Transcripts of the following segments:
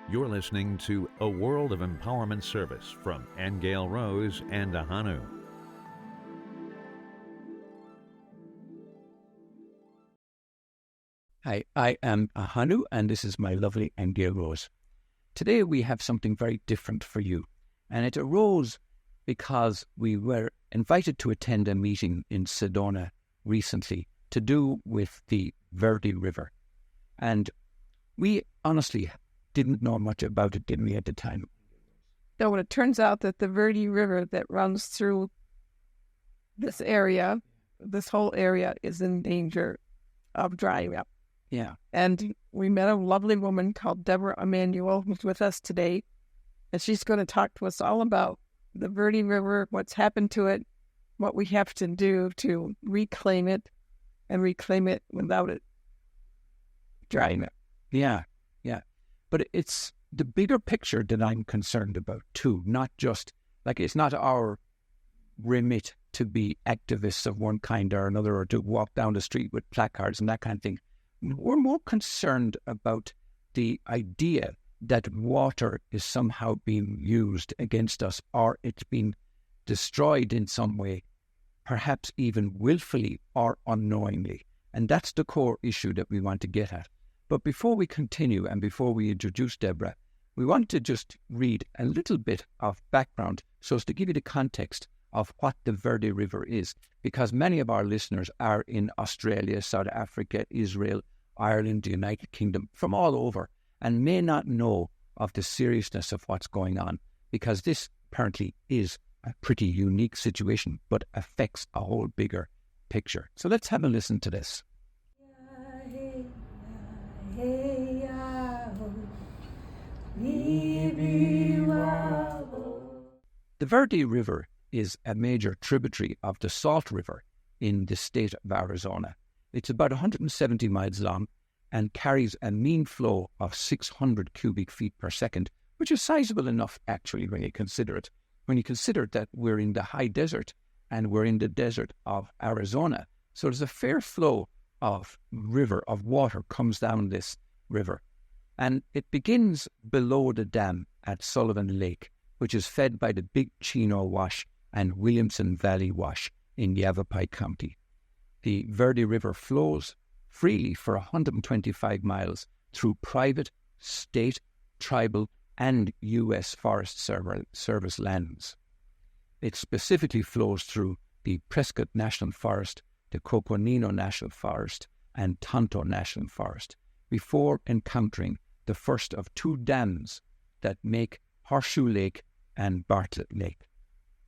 You're listening to A World of Empowerment Service from Aingeal Rose Ahonu. Hi, I am Ahonu, and this is my lovely Aingeal Rose. Today we have something very different for you, and it arose because we were invited to attend a meeting in Sedona recently to do with the Verde River. And we honestly didn't know much about it, didn't we, at the time? So it turns out that the Verde River that runs through this area, this whole area, is in danger of drying up. Yeah. And we met a lovely woman called Debra Emmanuelle, who's with us today. And she's going to talk to us all about the Verde River, what's happened to it, what we have to do to reclaim it and reclaim it without it drying up. Yeah. But it's the bigger picture that I'm concerned about too, not just, like, it's not our remit to be activists of one kind or another or to walk down the street with placards and that kind of thing. We're more concerned about the idea that water is somehow being used against us, or it's been destroyed in some way, perhaps even willfully or unknowingly. And that's the core issue that we want to get at. But before we continue and before we introduce Debra, we want to just read a little bit of background so as to give you the context of what the Verde River is, because many of our listeners are in Australia, South Africa, Israel, Ireland, the United Kingdom, from all over, and may not know of the seriousness of what's going on, because this apparently is a pretty unique situation, but affects a whole bigger picture. So let's have a listen to this. The Verde River is a major tributary of the Salt River in the state of Arizona. It's about 170 miles long and carries a mean flow of 600 cubic feet per second, which is sizable enough actually when you consider it. When you consider that we're in the high desert and we're in the desert of Arizona, so there's a fair flow of water comes down this river. And it begins below the dam at Sullivan Lake, which is fed by the Big Chino Wash and Williamson Valley Wash in Yavapai County. The Verde River flows freely for 125 miles through private, state, tribal, and U.S. Forest Service lands. It specifically flows through the Prescott National Forest, the Coconino National Forest, and Tonto National Forest, before encountering the first of two dams that make Horseshoe Lake and Bartlett Lake.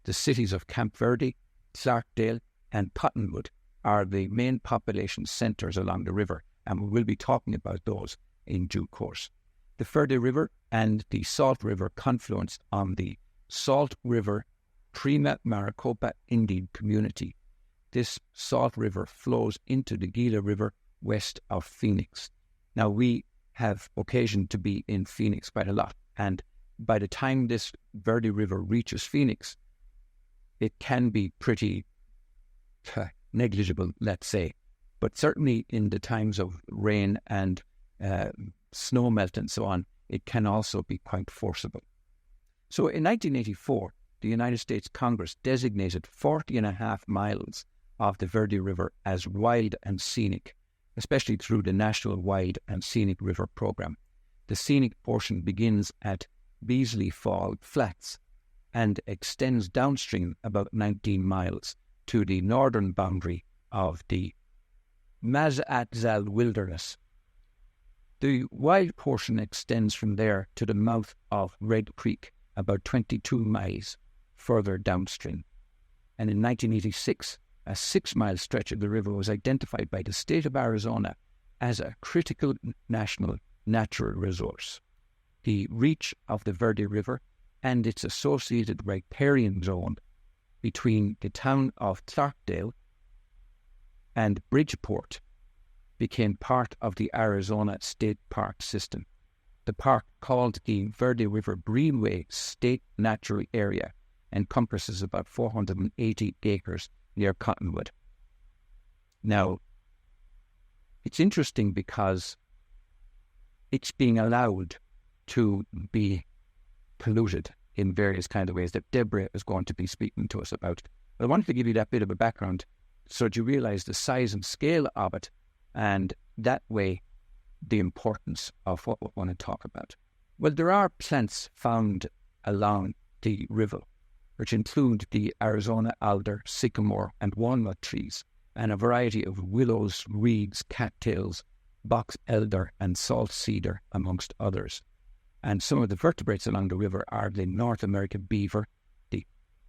The cities of Camp Verde, Clarkdale, and Cottonwood are the main population centres along the river, and we will be talking about those in due course. The Verde River and the Salt River confluence on the Salt River Prima Maricopa Indian community. This Salt River flows into the Gila River west of Phoenix. Now, we have occasion to be in Phoenix quite a lot, and by the time this Verde River reaches Phoenix, it can be pretty negligible, let's say, but certainly in the times of rain and snow melt and so on, it can also be quite forcible. So in 1984, the United States Congress designated 40.5 miles of the Verde River as wild and scenic, especially through the National Wild and Scenic River Program. The scenic portion begins at Beasley Fall Flats and extends downstream about 19 miles to the northern boundary of the Mazatzal Wilderness. The wild portion extends from there to the mouth of Red Creek, about 22 miles further downstream. And in 1986, a 6-mile stretch of the river was identified by the state of Arizona as a critical national natural resource. The reach of the Verde River and its associated riparian zone between the town of Clarkdale and Bridgeport became part of the Arizona State Park system. The park, called the Verde River Greenway State Natural Area, encompasses about 480 acres near Cottonwood. Now, it's interesting because it's being allowed to be polluted in various kind of ways that Debra is going to be speaking to us about. But I wanted to give you that bit of a background so that you realize the size and scale of it, and that way the importance of what we want to talk about. Well, there are plants found along the river, which include the Arizona alder, sycamore, and walnut trees, and a variety of willows, reeds, cattails, box elder, and salt cedar, amongst others. And some of the vertebrates along the river are the North American beaver, the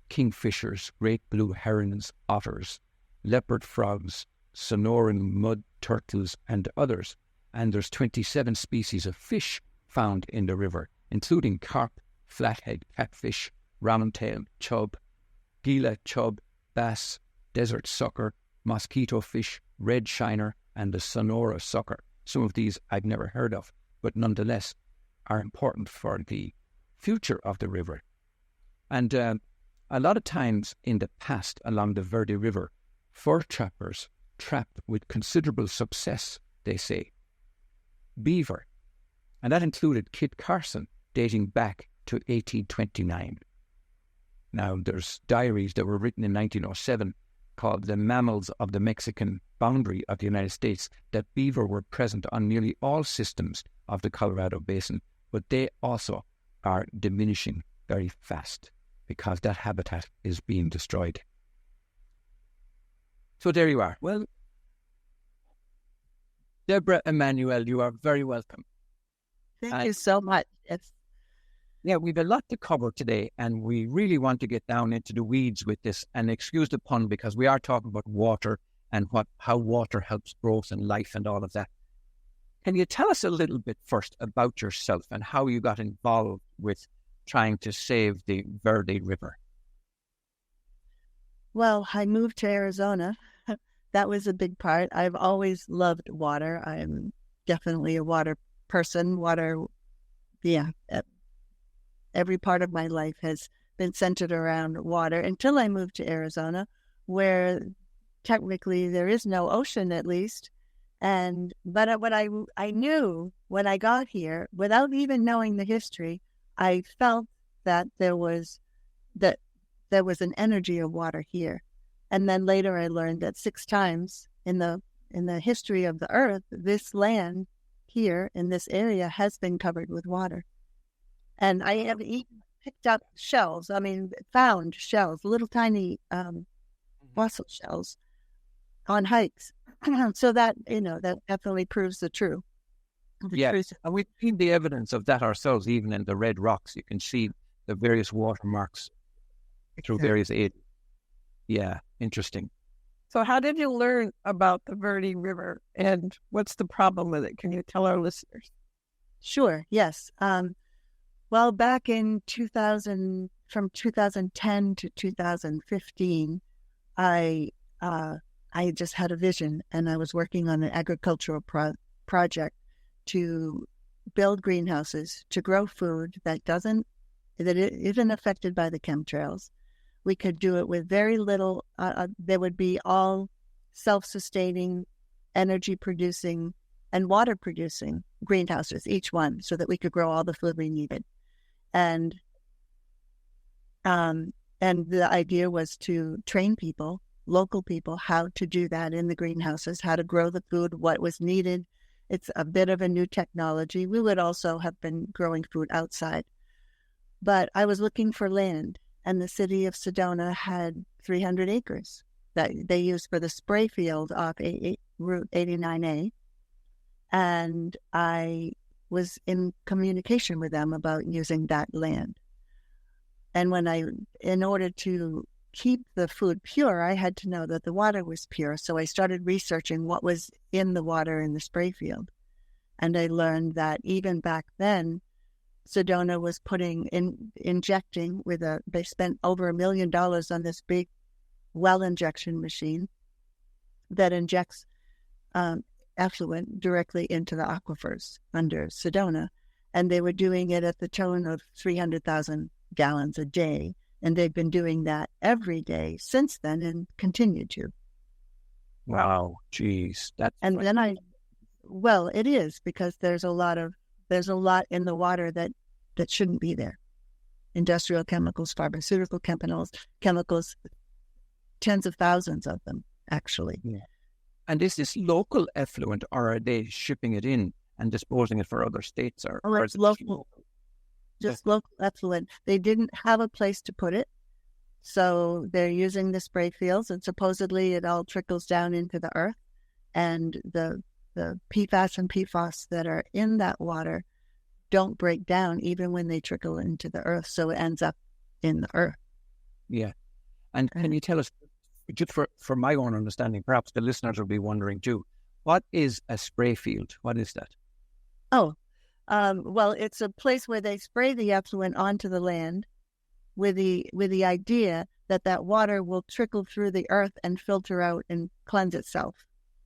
kingfishers, great blue herons, otters, leopard frogs, Sonoran mud turtles, and others. And there's 27 species of fish found in the river, including carp, flathead, catfish, roundtail, chub, gila chub, bass, desert sucker, mosquito fish, red shiner, and the Sonora sucker. Some of these I've never heard of, but nonetheless are important for the future of the river. And a lot of times in the past along the Verde River, fur trappers trapped with considerable success, they say, beaver. And that included Kit Carson, dating back to 1829. Now, there's diaries that were written in 1907 called The Mammals of the Mexican Boundary of the United States, that beaver were present on nearly all systems of the Colorado Basin, but they also are diminishing very fast because that habitat is being destroyed. So there you are. Well, Debra Emmanuelle, you are very welcome. Thank you so much. Yeah, we've a lot to cover today, and we really want to get down into the weeds with this. And excuse the pun, because we are talking about water and how water helps growth and life and all of that. Can you tell us a little bit first about yourself and how you got involved with trying to save the Verde River? Well, I moved to Arizona. That was a big part. I've always loved water. I'm definitely a water person. Every part of my life has been centered around water until I moved to Arizona, where technically there is no ocean, at least. But what I knew when I got here, without even knowing the history, I felt that there was an energy of water here. And then later I learned that 6 times in the history of the earth, this land here in this area has been covered with water. And I have even picked up shells, found shells, little tiny fossil shells on hikes. So that, that definitely proves the truth. Yes, and we've seen the evidence of that ourselves, even in the red rocks. You can see the various watermarks through various areas. Yeah, interesting. So how did you learn about the Verde River, and what's the problem with it? Can you tell our listeners? Sure, yes. Well, back in 2000, from 2010 to 2015, I just had a vision, and I was working on an agricultural project to build greenhouses to grow food that isn't affected by the chemtrails. We could do it with very little. They would be all self-sustaining, energy-producing, and water-producing greenhouses, each one, so that we could grow all the food we needed. And the idea was to train people, local people, how to do that in the greenhouses, how to grow the food, what was needed. It's a bit of a new technology. We would also have been growing food outside. But I was looking for land, and the city of Sedona had 300 acres that they used for the spray field off Route 89A. And I was in communication with them about using that land. And in order to keep the food pure, I had to know that the water was pure. So I started researching what was in the water in the spray field. And I learned that even back then, Sedona was injecting they spent over $1 million on this big well injection machine that injects effluent directly into the aquifers under Sedona. And they were doing it at the tone of 300,000 gallons a day. And they've been doing that every day since then and continue to. Wow, geez. Well, it is, because there's a lot of There's a lot in the water that shouldn't be there. Industrial chemicals, pharmaceutical chemicals, tens of thousands of them, actually. Yeah. And is this local effluent, or are they shipping it in and disposing it for other states? Or It's local, just local effluent. They didn't have a place to put it, so they're using the spray fields, and supposedly it all trickles down into the earth, and the PFAS and PFOS that are in that water don't break down even when they trickle into the earth, so it ends up in the earth. Yeah. And can you tell us, just for my own understanding, perhaps the listeners will be wondering too, what is a spray field? What is that? Well, it's a place where they spray the effluent onto the land with the idea that water will trickle through the earth and filter out and cleanse itself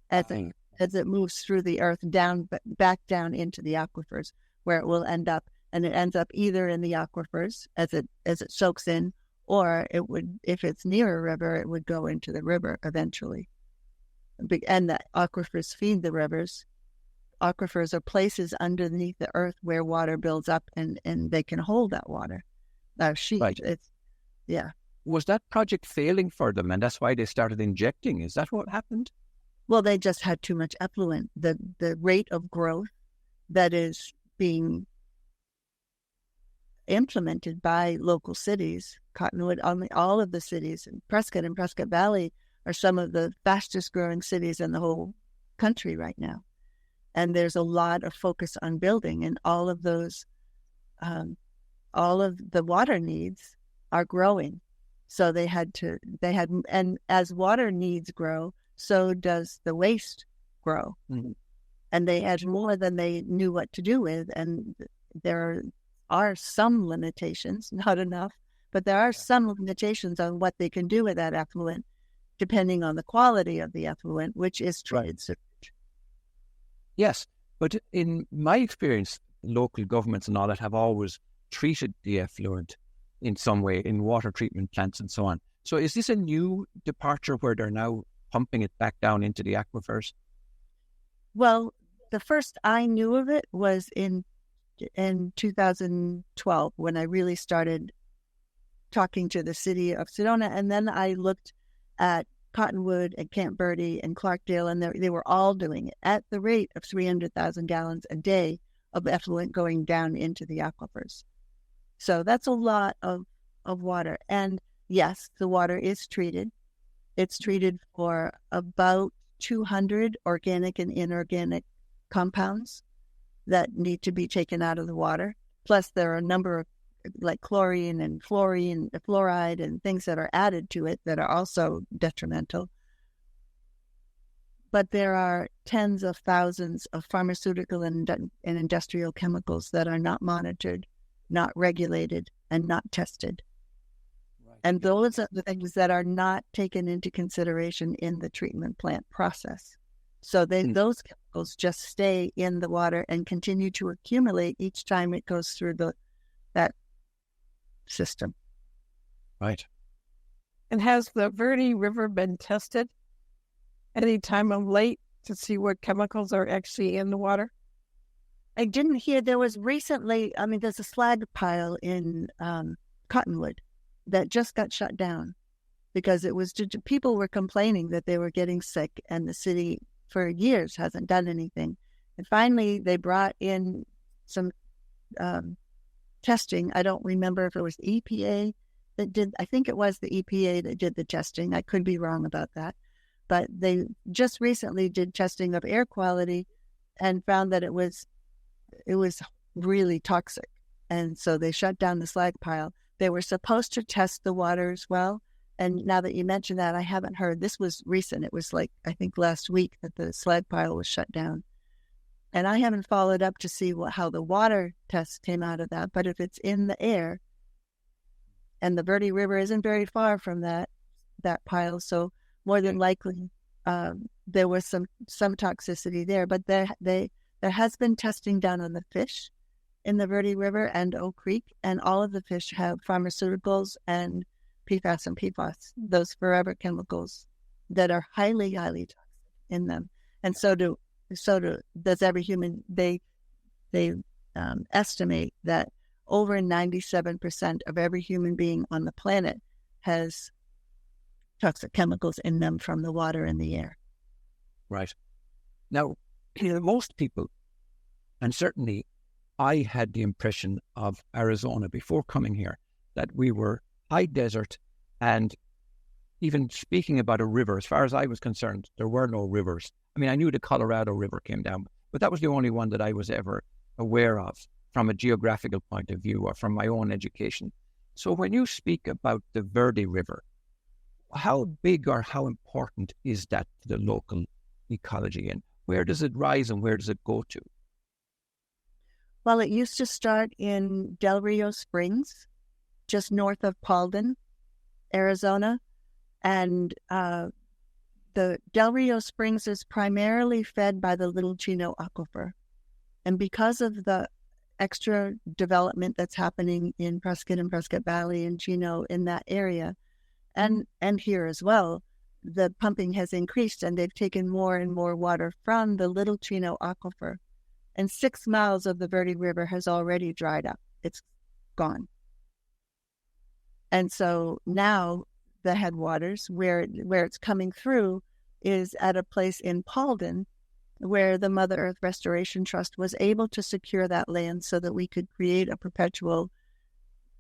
as it moves through the earth back down into the aquifers, where it will end up. And it ends up either in the aquifers as it soaks in, or it would, if it's near a river, it would go into the river eventually. And the aquifers feed the rivers. Aquifers are places underneath the earth where water builds up, and they can hold that water. Sheet. Right. Yeah. Was that project failing for them, and that's why they started injecting? Is that what happened? Well, they just had too much effluent. The rate of growth that is being implemented by local cities, Cottonwood, all of the cities, and Prescott Valley are some of the fastest growing cities in the whole country right now. And there's a lot of focus on building, and all of those, all of the water needs are growing. So and as water needs grow, so does the waste grow. Mm-hmm. And they had more than they knew what to do with. And there are some limitations, not enough, but there are some limitations on what they can do with that effluent, depending on the quality of the effluent, which is treated sewage. Yes, but in my experience, local governments and all that have always treated the effluent in some way, in water treatment plants and so on. So is this a new departure where they're now pumping it back down into the aquifers? Well, the first I knew of it was in 2012, when I really started talking to the city of Sedona. And then I looked at Cottonwood and Camp Verde and Clarkdale, and they were all doing it at the rate of 300,000 gallons a day of effluent going down into the aquifers. So that's a lot of water. And yes, the water is treated. It's treated for about 200 organic and inorganic compounds that need to be taken out of the water. Plus, there are a number of, like chlorine and fluorine, fluoride, and things that are added to it that are also detrimental. But there are tens of thousands of pharmaceutical and industrial chemicals that are not monitored, not regulated, and not tested. Right. And those are the things that are not taken into consideration in the treatment plant process. So those chemicals just stay in the water and continue to accumulate each time it goes through that system. Right. And has the Verde River been tested any time of late to see what chemicals are actually in the water? I didn't hear. There was recently, there's a slag pile in Cottonwood that just got shut down because it was people were complaining that they were getting sick, and the city for years hasn't done anything. And finally, they brought in some testing. I don't remember if it was the EPA that did. I think it was the EPA that did the testing. I could be wrong about that. But they just recently did testing of air quality and found that it was really toxic. And so they shut down the slag pile. They were supposed to test the water as well. And now that you mention that, I haven't heard. This was recent. It was I think last week that the slag pile was shut down. And I haven't followed up to see how the water test came out of that. But if it's in the air, and the Verde River isn't very far from that pile, so more than likely there was some toxicity there. But there has been testing done on the fish in the Verde River and Oak Creek, and all of the fish have pharmaceuticals and PFAS and PFOS, those forever chemicals that are highly, highly toxic in them. And so does every human. They estimate that over 97% of every human being on the planet has toxic chemicals in them from the water and the air. Right. Now, most people, and certainly I had the impression of Arizona before coming here, that we were high desert, and even speaking about a river, as far as I was concerned, there were no rivers. I mean, I knew the Colorado River came down, but that was the only one that I was ever aware of from a geographical point of view or from my own education. So when you speak about the Verde River, how big or how important is that to the local ecology, and where does it rise and where does it go to? Well, it used to start in Del Rio Springs, just north of Paulden, Arizona. And the Del Rio Springs is primarily fed by the Little Chino aquifer. And because of the extra development that's happening in Prescott and Prescott Valley and Chino in that area, and here as well, the pumping has increased and they've taken more and more water from the Little Chino aquifer. And 6 miles of the Verde River has already dried up. It's gone. And so now the headwaters, where it's coming through, is at a place in Paulden where the Mother Earth Restoration Trust was able to secure that land so that we could create a perpetual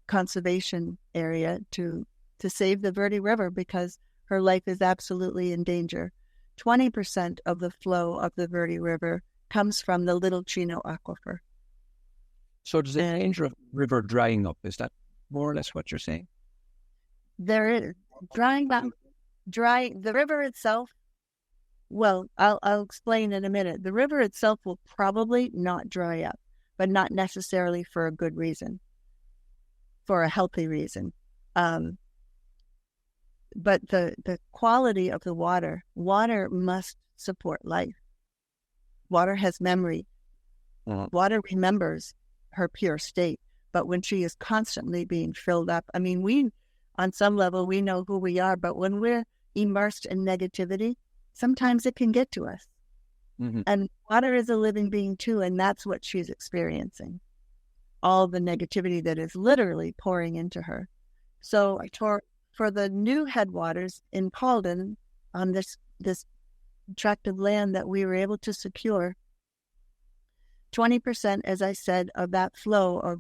conservation area to save the Verde River, because her life is absolutely in danger. 20% of the flow of the Verde River comes from the Little Chino aquifer. So does the danger of the river drying up, is that more or less what you're saying? There is drying up. The river itself, well, I'll explain in a minute. The river itself will probably not dry up, but not necessarily for a good reason, for a healthy reason. But the quality of the water must support life. Water has memory. Water remembers her pure state. But when she is constantly being filled up, I mean, on some level, we know who we are, but when we're immersed in negativity, sometimes it can get to us. Mm-hmm. And water is a living being too, and that's what she's experiencing. All the negativity that is literally pouring into her. So for the new headwaters in Paulden, on this tract of land that we were able to secure, 20%, as I said, of that flow of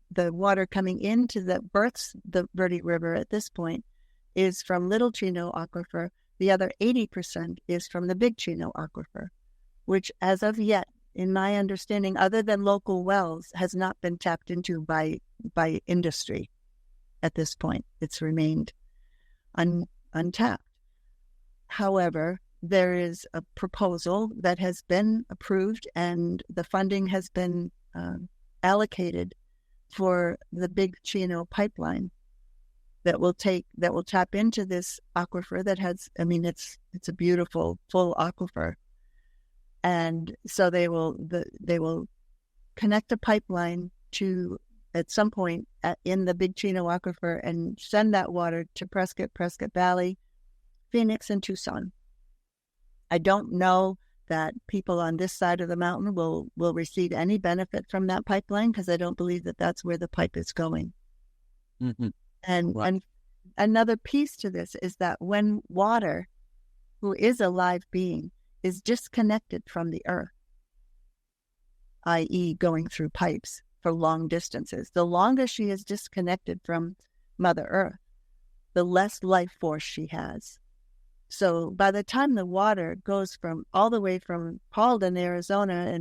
the water coming into that births the Verde River at this point is from Little Chino aquifer. The other 80% is from the Big Chino aquifer, which as of yet, in my understanding, other than local wells, has not been tapped into by industry at this point. It's remained untapped. However, there is a proposal that has been approved and the funding has been allocated for the Big Chino pipeline that will tap into this aquifer that has, I mean, it's a beautiful full aquifer. And so they will connect a pipeline to, at some point in the Big Chino aquifer, and send that water to Prescott Valley, Phoenix, and Tucson. I don't know that people on this side of the mountain will receive any benefit from that pipeline, because I don't believe that that's where the pipe is going. Mm-hmm. And another piece to this is that when water, who is a live being, is disconnected from the earth, i.e. going through pipes for long distances, the longer she is disconnected from Mother Earth, the less life force she has. So by the time the water goes from all the way from Paulden, Arizona,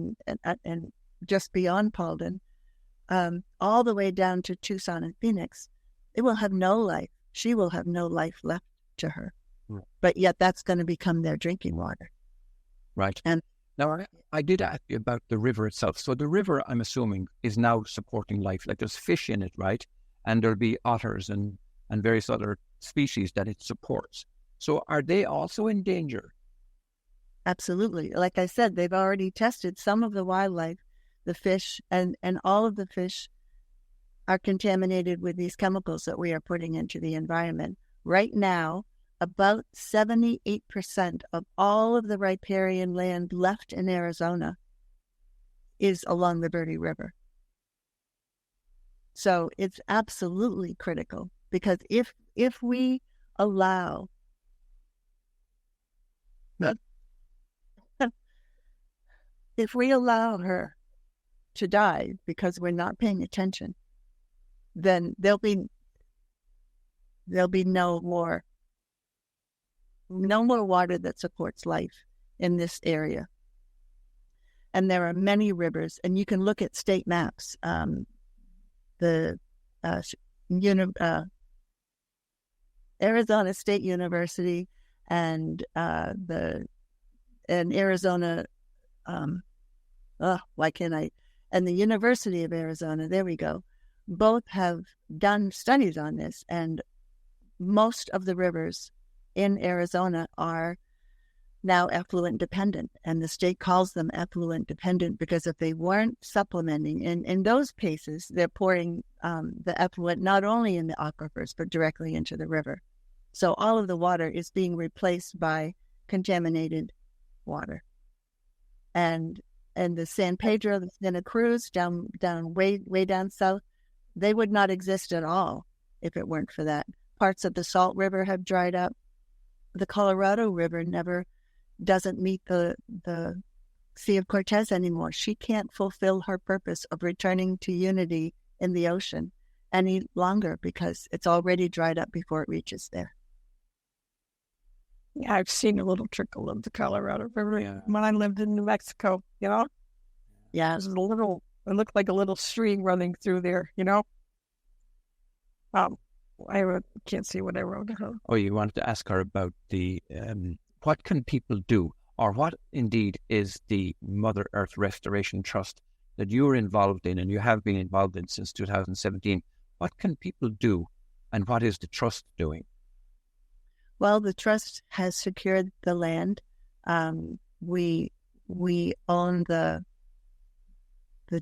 and just beyond Paulden, all the way down to Tucson and Phoenix, it will have no life. She will have no life left to her. Right. But yet that's going to become their drinking water. Right. And now I did ask you about the river itself. So the river, I'm assuming, is now supporting life. Like there's fish in it, right? And there'll be otters and various other species that it supports. So are they also in danger? Absolutely. Like I said, they've already tested some of the wildlife, the fish, and all of the fish are contaminated with these chemicals that we are putting into the environment. Right now, about 78% of all of the riparian land left in Arizona is along the Verde River. So it's absolutely critical, because if we allow if we allow her to die because we're not paying attention, then there'll be no more water that supports life in this area. And there are many rivers, and you can look at state maps. The Arizona State University and Arizona, and the University of Arizona, there we go, both have done studies on this, and most of the rivers in Arizona are now effluent dependent, and the state calls them effluent dependent because if they weren't supplementing, in those cases, they're pouring the effluent not only in the aquifers, but directly into the river. So all of the water is being replaced by contaminated water. And the San Pedro, the Santa Cruz, down way down south, they would not exist at all if it weren't for that. Parts of the Salt River have dried up. The Colorado River doesn't meet the Sea of Cortez anymore. She can't fulfill her purpose of returning to unity in the ocean any longer because it's already dried up before it reaches there. Yeah, I've seen a little trickle of the Colorado River when I lived in New Mexico, Yeah. There's it looked like a little stream running through there, I can't see what I wrote. Oh, you wanted to ask her about the what can people do, or what indeed is the Mother Earth Restoration Trust that you're involved in and you have been involved in since 2017? What can people do, and what is the trust doing? Well, the trust has secured the land. We own the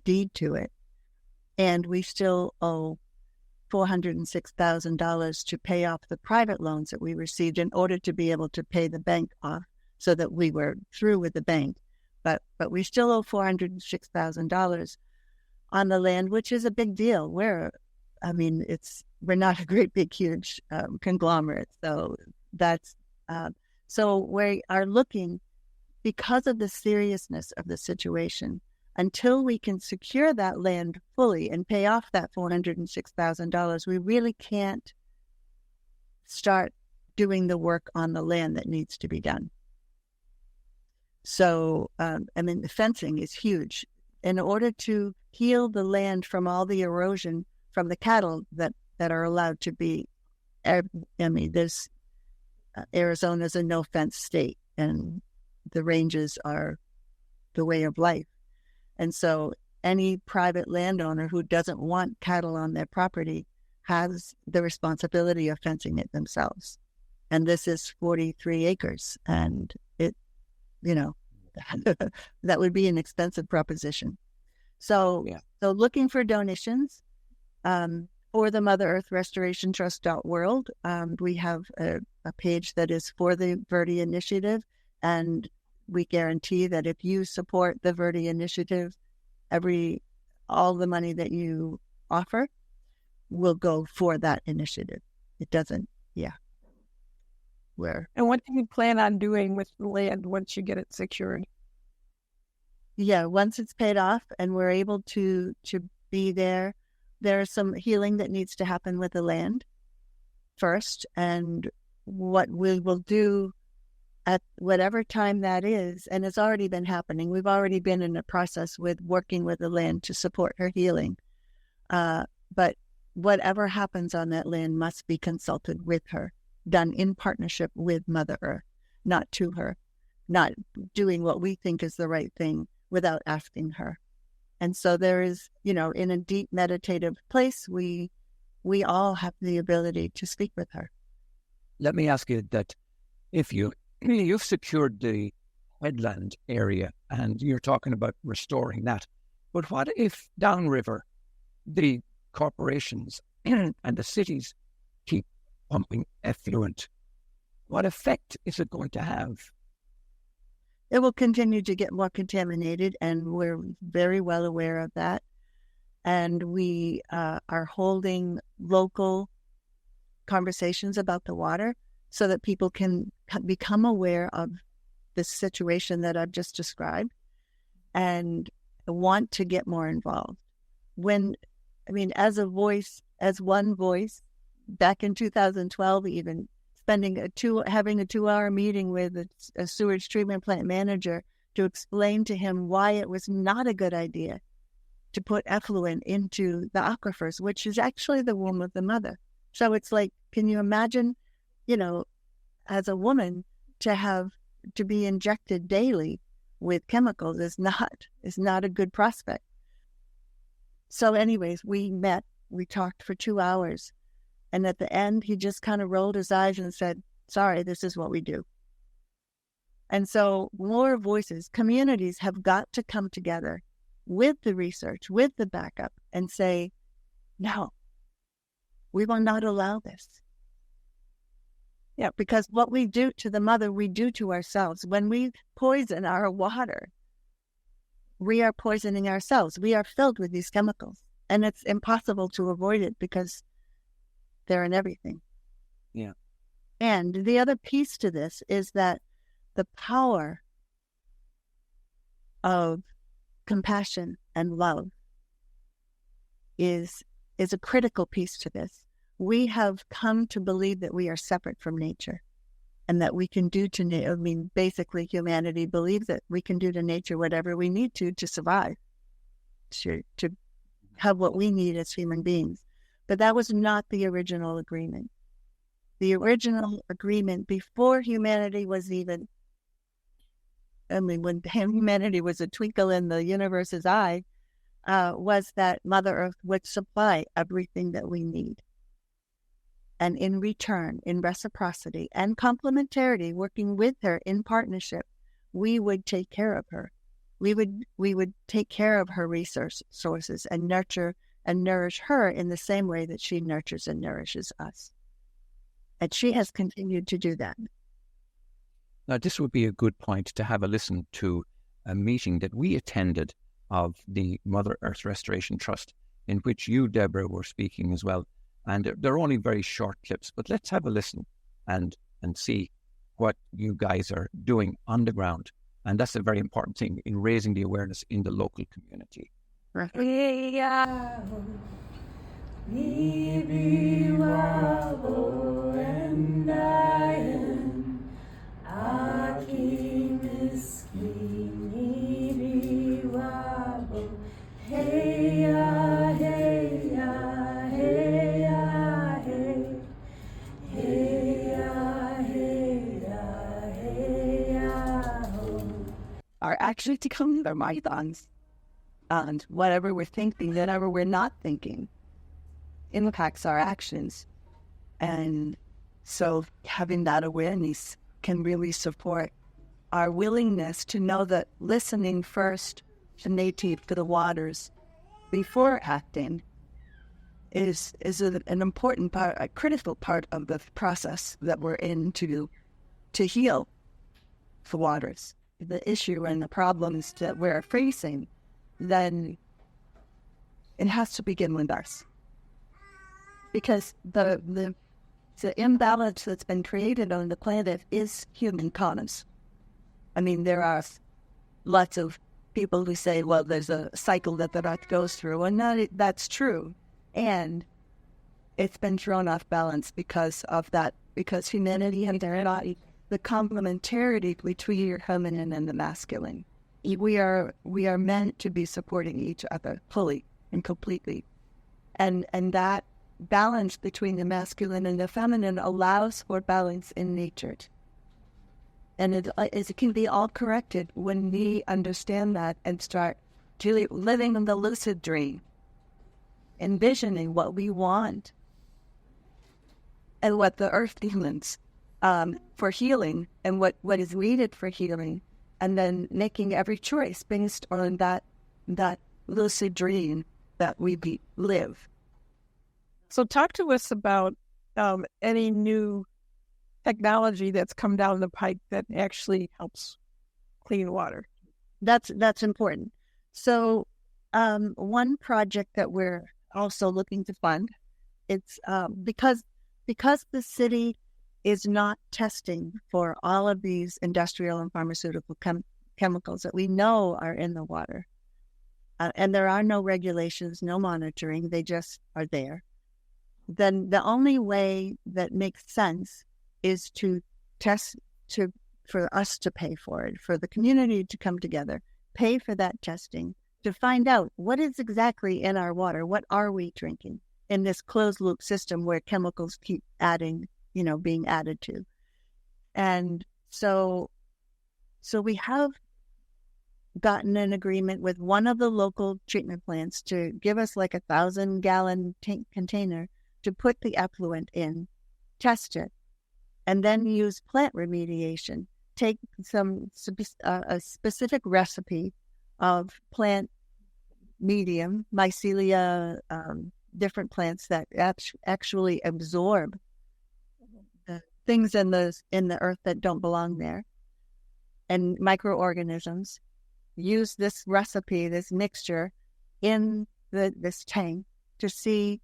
deed to it, and we still owe $406,000 to pay off the private loans that we received in order to be able to pay the bank off, so that we were through with the bank. But we still owe $406,000 on the land, which is a big deal. We're not a great big huge conglomerate, so that's so we are looking, because of the seriousness of the situation, until we can secure that land fully and pay off that $406,000, we really can't start doing the work on the land that needs to be done. So, the fencing is huge. In order to heal the land from all the erosion from the cattle that are allowed to be, Arizona's a no-fence state, and the ranges are the way of life. And so any private landowner who doesn't want cattle on their property has the responsibility of fencing it themselves. And this is 43 acres. And it, that would be an expensive proposition. So looking for donations for the Mother Earth Restoration Trust.world. We have a page that is for the Verde Initiative, and we guarantee that if you support the Verde Initiative, all the money that you offer will go for that initiative. It doesn't, And what do you plan on doing with the land once you get it secured? Once it's paid off and we're able to be there, there's some healing that needs to happen with the land first, and what we will do at whatever time that is, and it's already been happening. We've already been in a process with working with the land to support her healing. But whatever happens on that land must be consulted with her, done in partnership with Mother Earth, not to her, not doing what we think is the right thing without asking her. And so there is, in a deep meditative place, we all have the ability to speak with her. Let me ask you that if you've secured the headland area and you're talking about restoring that, but what if downriver the corporations and the cities keep pumping effluent? What effect is it going to have? It will continue to get more contaminated, and we're very well aware of that. And we are holding local conversations about the water so that people can become aware of this situation that I've just described and want to get more involved. As one voice, back in 2012, even having a 2-hour meeting with a sewage treatment plant manager to explain to him why it was not a good idea to put effluent into the aquifers, which is actually the womb of the mother. So it's like, can you imagine, as a woman to be injected daily with chemicals is not a good prospect. So anyways, we talked for 2 hours. And at the end, he just kind of rolled his eyes and said, sorry, this is what we do. And so more voices, communities have got to come together with the research, with the backup, and say, no, we will not allow this. Yeah, because what we do to the mother, we do to ourselves. When we poison our water, we are poisoning ourselves. We are filled with these chemicals, and it's impossible to avoid it because they're in everything. Yeah. And the other piece to this is that the power of compassion and love is a critical piece to this. We have come to believe that we are separate from nature and that we can do to basically humanity believes that we can do to nature whatever we need to survive, to have what we need as human beings. But that was not the original agreement. The original agreement before humanity was when humanity was a twinkle in the universe's eye, was that Mother Earth would supply everything that we need. And in return, in reciprocity and complementarity, working with her in partnership, we would take care of her. We would take care of her sources and nurture and nourish her in the same way that she nurtures and nourishes us. And she has continued to do that. Now, this would be a good point to have a listen to a meeting that we attended of the Mother Earth Restoration Trust, in which you, Debra, were speaking as well. And they're only very short clips, but let's have a listen and see what you guys are doing on the ground. And that's a very important thing in raising the awareness in the local community. Are actually to come to my thoughts, and whatever we're thinking, whatever we're not thinking, impacts our actions. And so having that awareness can really support our willingness to know that listening first to native to the waters before acting is an important part, a critical part of the process that we're in to heal the waters. The issue and the problems that we're facing, then it has to begin with us. Because the imbalance that's been created on the planet is human cause. I mean, there are lots of people who say, well, there's a cycle that the earth goes through, and that's true. And it's been thrown off balance because of that, because humanity and their body, the complementarity between your feminine and the masculine. We are meant to be supporting each other fully and completely. And that balance between the masculine and the feminine allows for balance in nature. And it can be all corrected when we understand that and start living in the lucid dream, envisioning what we want and what the earth demands for healing and what is needed for healing, and then making every choice based on that lucid dream that we live. So talk to us about any new technology that's come down the pipe that actually helps clean water. That's important. So one project that we're also looking to fund, it's because the city is not testing for all of these industrial and pharmaceutical chemicals that we know are in the water. And there are no regulations, no monitoring, they just are there. Then the only way that makes sense is to test, for us to pay for it, for the community to come together, pay for that testing, to find out what is exactly in our water, what are we drinking in this closed loop system where chemicals keep adding, being added to. And so we have gotten an agreement with one of the local treatment plants to give us like 1,000-gallon tank container to put the effluent in, test it, and then use plant remediation. Take a specific recipe of plant medium, mycelia, different plants that actually absorb the things in the earth that don't belong there, and microorganisms. Use this recipe, this mixture, in this tank to see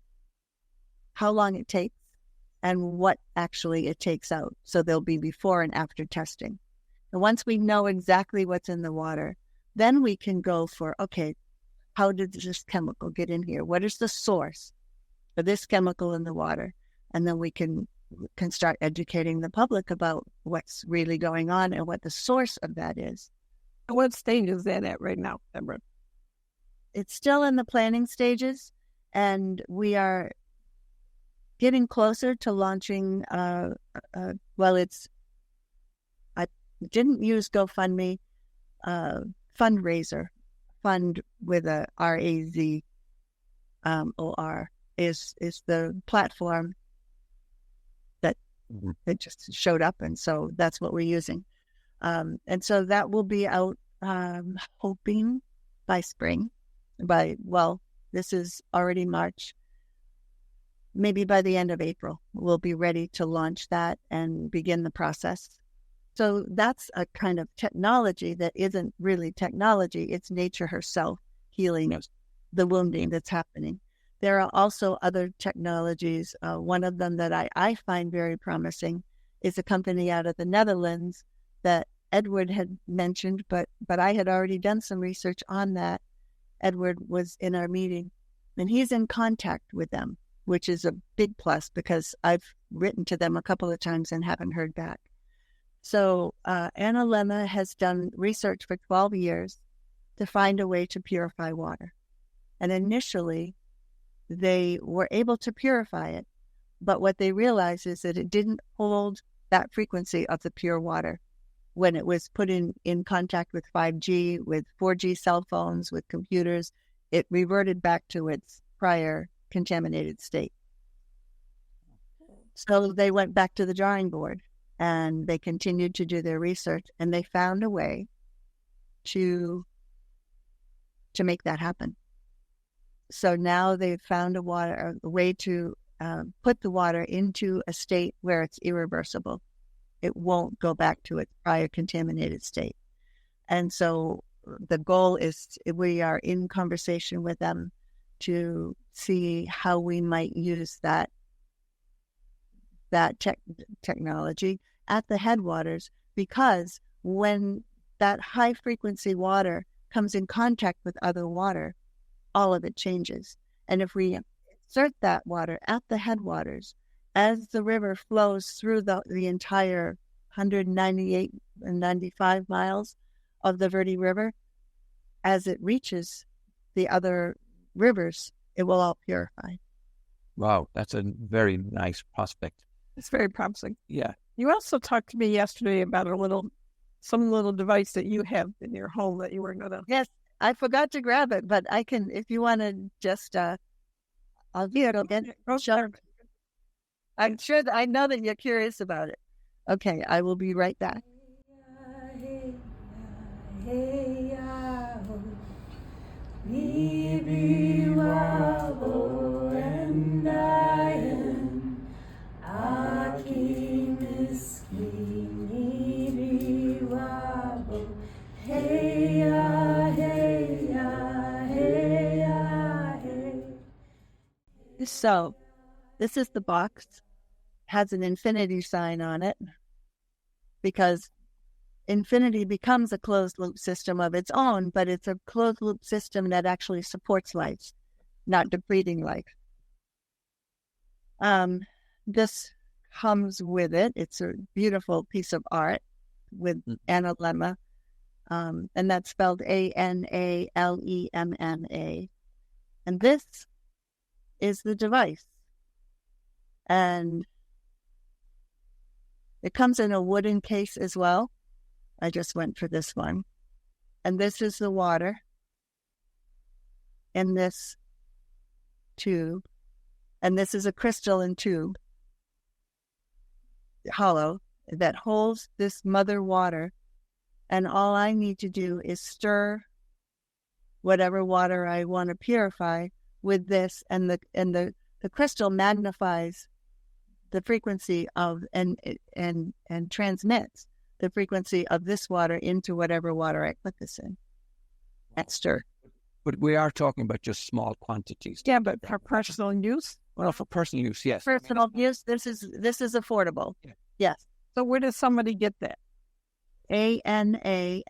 how long it takes and what actually it takes out. So there'll be before and after testing. And once we know exactly what's in the water, then we can go for, okay, how did this chemical get in here? What is the source of this chemical in the water? And then we can start educating the public about what's really going on and what the source of that is. What stage is that at right now, Debra? It's still in the planning stages, and we are getting closer to launching. I didn't use GoFundMe, fundraiser, fund with a RAZOR is the platform that it just showed up, and so that's what we're using. And so that will be out, hoping by spring. This is already March. Maybe by the end of April, we'll be ready to launch that and begin the process. So that's a kind of technology that isn't really technology. It's nature herself healing the wounding that's happening. There are also other technologies. One of them that I find very promising is a company out of the Netherlands that Edward had mentioned, but I had already done some research on that. Edward was in our meeting, and he's in contact with them, which is a big plus because I've written to them a couple of times and haven't heard back. So Analemma has done research for 12 years to find a way to purify water. And initially, they were able to purify it, but what they realized is that it didn't hold that frequency of the pure water. When it was put in contact with 5G, with 4G cell phones, with computers, it reverted back to its prior contaminated state. So they went back to the drawing board and they continued to do their research, and they found a way to make that happen. So now they've found a way to put the water into a state where it's irreversible. It won't go back to its prior contaminated state. And so the goal is we are in conversation with them to see how we might use that technology at the headwaters, because when that high frequency water comes in contact with other water, all of it changes. And if we insert that water at the headwaters, as the river flows through the entire 198 and 95 miles of the Verde River, as it reaches the other rivers, it will all purify. Wow, that's a very nice prospect. It's very promising. Yeah. You also talked to me yesterday about some little device that you have in your home that you were going to... Yes, I forgot to grab it, but I can, if you want to just, I'll do it again. I'm sure I know that you're curious about it. Okay, I will be right back. So this is the box, has an infinity sign on it, because infinity becomes a closed loop system of its own, but it's a closed loop system that actually supports life, not depleting life. This comes with it. It's a beautiful piece of art with Analemma, and that's spelled Analemma. And this is the device. And it comes in a wooden case as well. I just went for this one. And this is the water in this tube. And this is a crystalline tube, hollow, that holds this mother water. And all I need to do is stir whatever water I want to purify with this, and the crystal magnifies the frequency of and transmits the frequency of this water into whatever water I put this in and stir. But we are talking about just small quantities. Yeah, but for personal use? Well, for personal use, yes. Personal use, this is affordable. Yeah. Yes. So where does somebody get that? Analemma.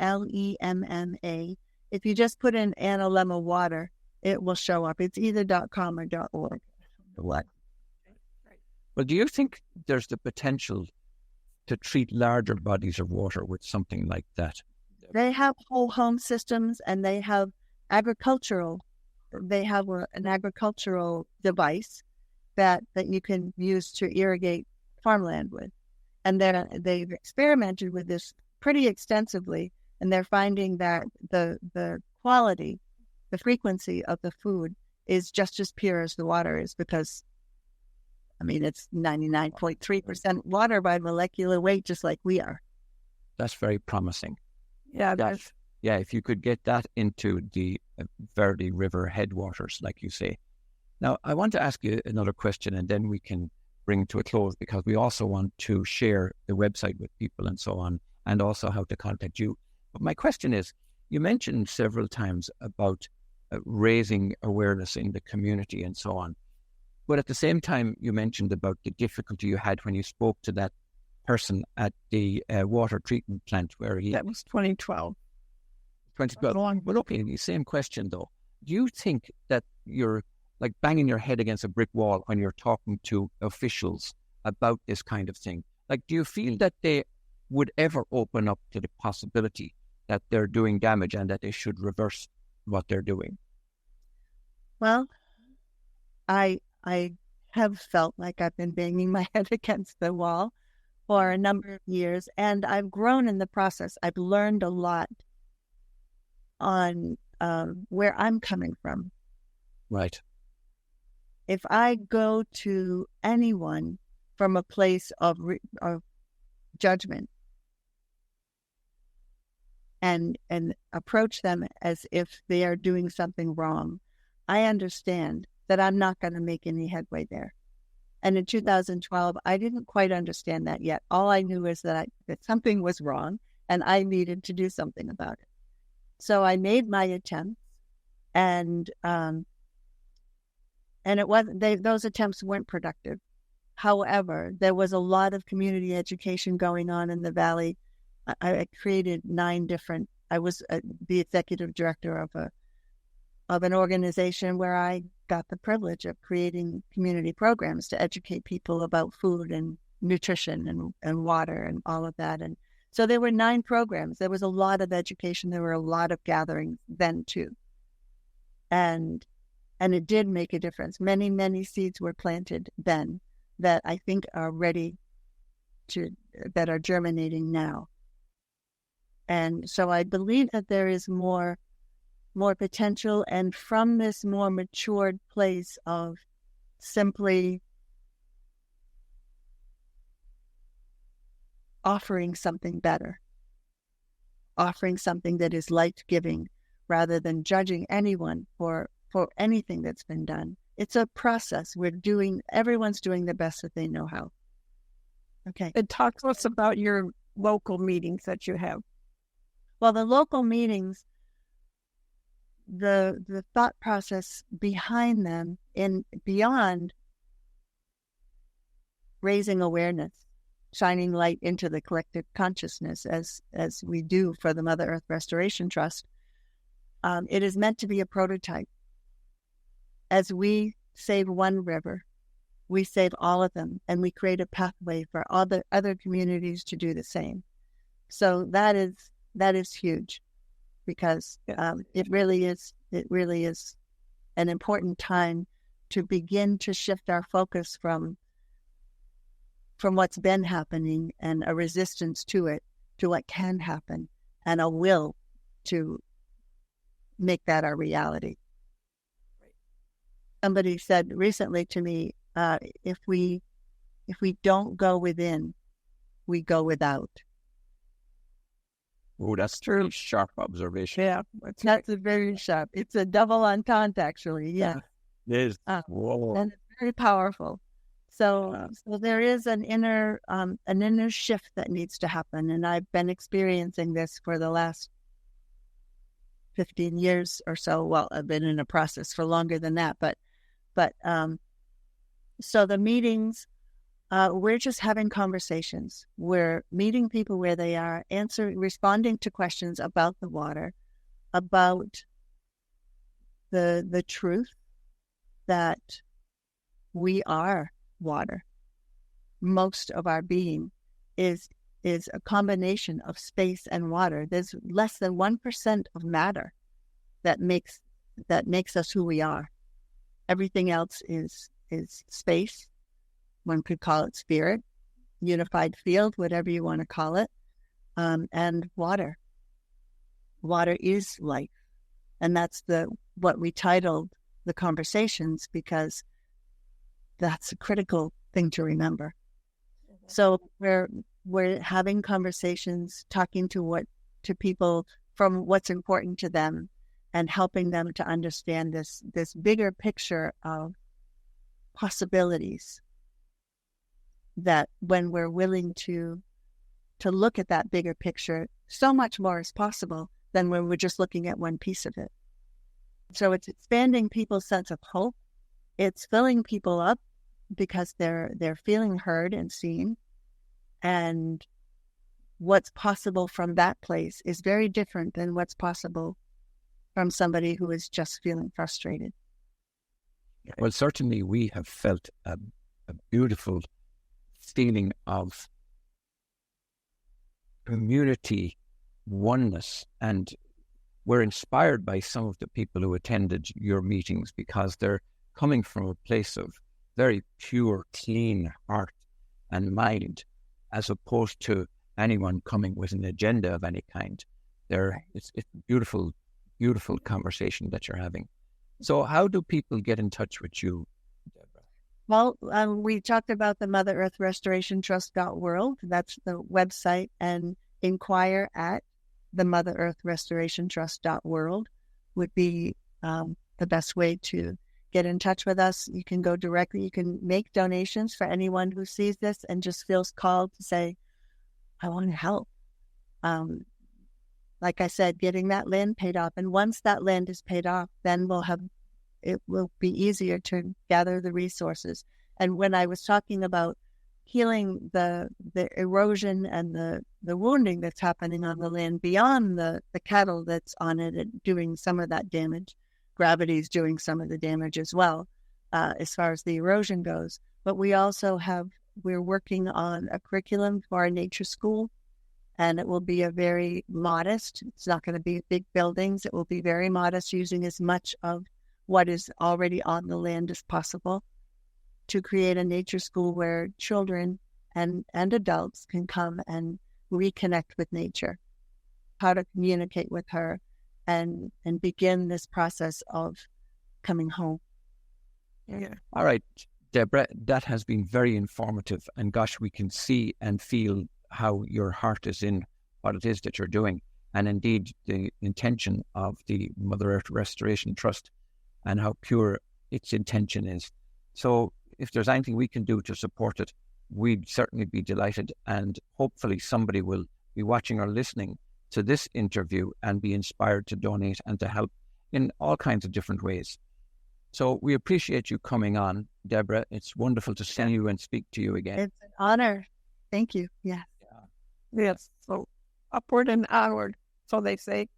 If you just put in Analemma water, it will show up. It's either .com or .org. What? Well, do you think there's the potential to treat larger bodies of water with something like that? They have whole home systems, and they have agricultural. They have an agricultural device that you can use to irrigate farmland with. And they've experimented with this pretty extensively, and they're finding that the quality, the frequency of the food is just as pure as the water is, because, I mean, it's 99.3% water by molecular weight, just like we are. That's very promising. Yeah, yeah, if you could get that into the Verde River headwaters, like you say. Now, I want to ask you another question, and then we can bring to a close, because we also want to share the website with people and so on, and also how to contact you. But my question is, you mentioned several times about raising awareness in the community and so on. But at the same time, you mentioned about the difficulty you had when you spoke to that person at the water treatment plant where that was 2012. 2012. Well, okay, the same question though. Do you think that you're like banging your head against a brick wall when you're talking to officials about this kind of thing? Like, do you feel that they would ever open up to the possibility that they're doing damage and that they should reverse what they're doing? Well, I have felt like I've been banging my head against the wall for a number of years, and I've grown in the process. I've learned a lot on where I'm coming from. Right. If I go to anyone from a place of judgment and approach them as if they are doing something wrong, I understand that I'm not going to make any headway there. And in 2012, I didn't quite understand that yet. All I knew is that something was wrong and I needed to do something about it. So I made my attempts, and those attempts weren't productive. However, there was a lot of community education going on in the Valley. I created 9 different. I was the executive director of an organization where I got the privilege of creating community programs to educate people about food and nutrition and water and all of that. And so there were 9 programs. There was a lot of education. There were a lot of gatherings then too. And it did make a difference. Many, many seeds were planted then that I think are ready that are germinating now. And so I believe that there is more potential, and from this more matured place of simply offering something better, offering something that is life-giving, rather than judging anyone for anything that's been done. It's a process. Everyone's doing the best that they know how. Okay. And talk to us about your local meetings that you have. Well, the local meetings, the thought process behind them in beyond raising awareness, shining light into the collective consciousness as we do for the Mother Earth Restoration Trust, it is meant to be a prototype. As we save one river, we save all of them, and we create a pathway for all the other communities to do the same. So that is huge, because it really is an important time to begin to shift our focus from what's been happening and a resistance to it to what can happen and a will to make that our reality. Somebody said recently to me, if we don't go within, we go without. Oh, that's true. Sharp observation. Yeah, That's a very sharp. It's a double entendre, actually. Yeah, it is. And it's very powerful. So there is an inner shift that needs to happen, and I've been experiencing this for the last 15 years or so. Well, I've been in a process for longer than that, but so the meetings, we're just having conversations. We're meeting people where they are, responding to questions about the water, about the truth that we are water. Most of our being is a combination of space and water. There's less than 1% of matter that makes us who we are. Everything else is space. One could call it spirit, unified field, whatever you want to call it, and water. Water is life, and that's what we titled the conversations, because that's a critical thing to remember. So we're having conversations, talking to people from what's important to them, and helping them to understand this bigger picture of possibilities, that when we're willing to look at that bigger picture, so much more is possible than when we're just looking at one piece of it. So it's expanding people's sense of hope. It's filling people up because they're feeling heard and seen. And what's possible from that place is very different than what's possible from somebody who is just feeling frustrated. Well, certainly we have felt a beautiful feeling of community oneness, and we're inspired by some of the people who attended your meetings, because they're coming from a place of very pure, clean heart and mind, as opposed to anyone coming with an agenda of any kind. It's a beautiful, beautiful conversation that you're having. So how do people get in touch with you, Debra? Well, we talked about the Mother Earth Restoration Trust.world. That's the website, and inquire at the Mother Earth Restoration Trust.world would be the best way to get in touch with us. You can go directly. You can make donations for anyone who sees this and just feels called to say, I want to help. Like I said, getting that land paid off. And once that land is paid off, then it will be easier to gather the resources. And when I was talking about healing the erosion and the wounding that's happening on the land beyond the cattle that's on it and doing some of that damage, gravity's doing some of the damage as well, as far as the erosion goes. But we're working on a curriculum for our nature school. And it will be it's not going to be big buildings. It will be very modest, using as much of what is already on the land as possible, to create a nature school where children and adults can come and reconnect with nature, how to communicate with her, and begin this process of coming home. Yeah. All right, Debra, that has been very informative. And gosh, we can see and feel how your heart is in what it is that you're doing, and indeed the intention of the Mother Earth Restoration Trust and how pure its intention is. So if there's anything we can do to support it, we'd certainly be delighted, and hopefully somebody will be watching or listening to this interview and be inspired to donate and to help in all kinds of different ways. So we appreciate you coming on, Debra. It's wonderful to see you and speak to you again. It's an honor. Thank you. Yeah. Yes. So upward and onward. So they say.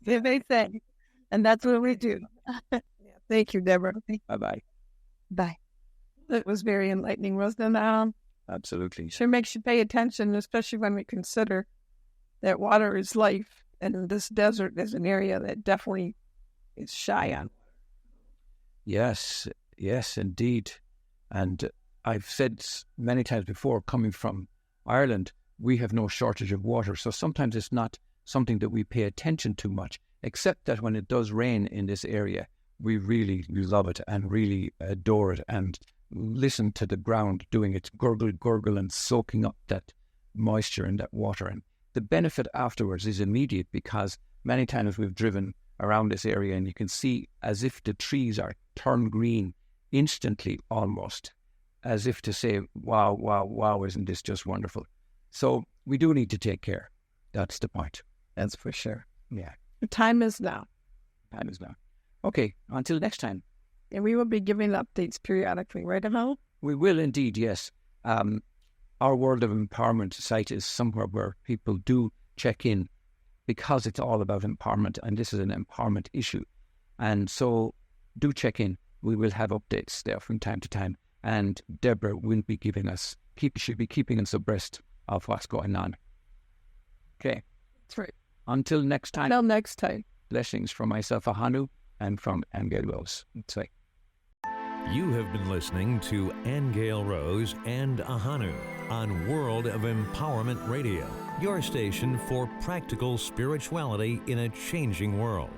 They say. And that's what we do. Thank you, Debra. Bye-bye. Bye. It was very enlightening, wasn't it? Absolutely. Sure makes you pay attention, especially when we consider that water is life. And this desert is an area that definitely is shy on. Yes, indeed. And I've said many times before, coming from Ireland, we have no shortage of water. So sometimes it's not something that we pay attention to much, except that when it does rain in this area, we really love it and really adore it and listen to the ground doing its gurgle and soaking up that moisture in that water. And the benefit afterwards is immediate, because many times we've driven around this area and you can see as if the trees are turned green instantly, almost as if to say, wow, isn't this just wonderful? So we do need to take care. That's the point. That's for sure. Yeah. The time is now. Time is now. Okay, until next time. And we will be giving updates periodically, right, Ahonu? We will indeed, yes. Our World of Empowerment site is somewhere where people do check in, because it's all about empowerment, and this is an empowerment issue. And so do check in. We will have updates there from time to time. And Debra will be she'll be keeping us abreast of what's going on. Okay. That's right. Until next time. Until next time. Blessings from myself, Ahonu, and from Aingeal Rose. That's right. You have been listening to Aingeal Rose and Ahonu on World of Empowerment Radio, your station for practical spirituality in a changing world.